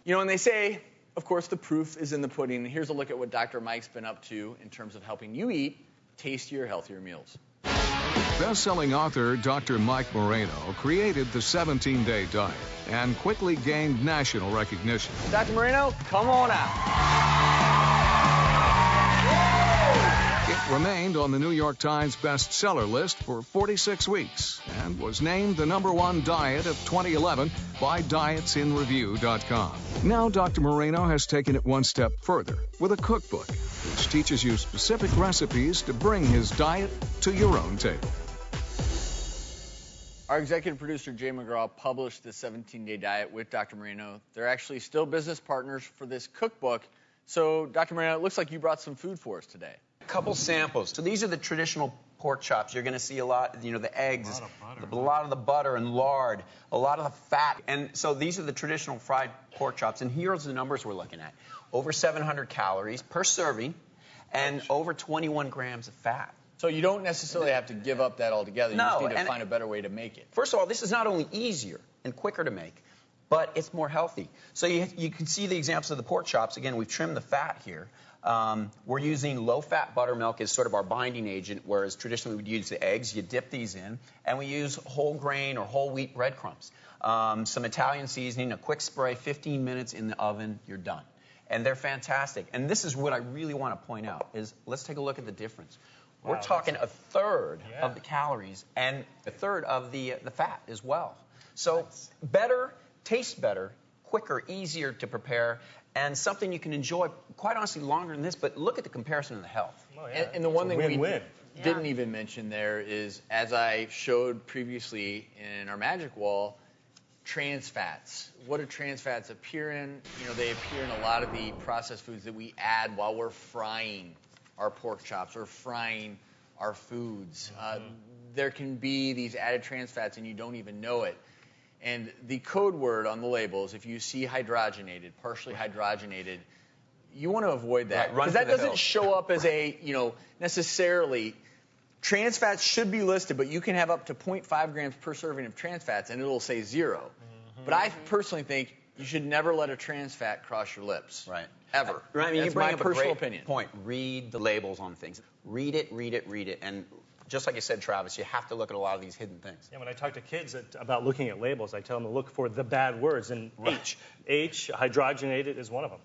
You know, and they say, of course, the proof is in the pudding. Here's a look at what Dr. Mike's been up to in terms of helping you eat tastier, healthier meals. Best-selling author Dr. Mike Moreno created the 17-day diet and quickly gained national recognition. Dr. Moreno, come on out. It remained on the New York Times bestseller list for 46 weeks and was named the #1 diet of 2011 by dietsinreview.com. Now Dr. Moreno has taken it one step further with a cookbook, which teaches you specific recipes to bring his diet to your own table. Our executive producer, Jay McGraw, published the 17-day diet with Dr. Moreno. They're actually still business partners for this cookbook. So, Dr. Moreno, it looks like you brought some food for us today. A couple samples. So these are the traditional pork chops. You're going to see a lot, you know, the eggs, a lot of the butter and lard, a lot of the fat. And so these are the traditional fried pork chops. And here's the numbers we're looking at. Over 700 calories per serving and over 21 grams of fat. So you don't necessarily have to give up that altogether. You just need to and find a better way to make it. First of all, this is not only easier and quicker to make, but it's more healthy. So you can see the examples of the pork chops. Again, we've trimmed the fat here. We're using low-fat buttermilk as sort of our binding agent, whereas traditionally we'd use the eggs. You dip these in. And we use whole grain or whole wheat breadcrumbs. Some Italian seasoning, a quick spray, 15 minutes in the oven, you're done. And they're fantastic. And this is what I really want to point out, is let's take a look at the difference. Wow, we're talking a third of the calories and a third of the fat as well. So better, tastes better, quicker, easier to prepare, and something you can enjoy, quite honestly, longer than this. But look at the comparison of the health. Oh, yeah. And the one thing we didn't even mention there is, as I showed previously in our magic wall, trans fats. What do trans fats appear in? You know, they appear in a lot of the processed foods that we add while we're frying our pork chops or frying our foods. There can be these added trans fats and you don't even know it. And the code word on the labels, if you see hydrogenated, partially hydrogenated, you want to avoid that. Because that doesn't show up as a, you know, necessarily. Trans fats should be listed, but you can have up to 0.5 grams per serving of trans fats, and it'll say 0. But I personally think you should never let a trans fat cross your lips. Right. Ever. I mean, that's you bring my up personal a great opinion. point. Read the labels on things. Read it, read it, read it. And just like you said, Travis, you have to look at a lot of these hidden things. Yeah, when I talk to kids about looking at labels, I tell them to look for the bad words, and H, hydrogenated, is one of them.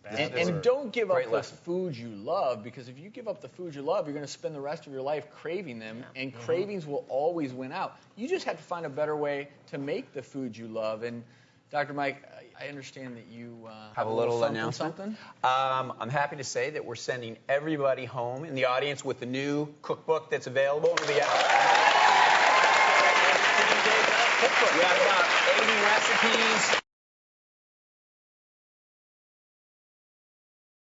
And don't give up the food you love, because if you give up the food you love, you're going to spend the rest of your life craving them, and cravings will always win out. You just have to find a better way to make the food you love. And Dr. Mike, I understand that you have a little announcement. Something? I'm happy to say that we're sending everybody home in the audience with the new cookbook that's available. We have about 80 recipes.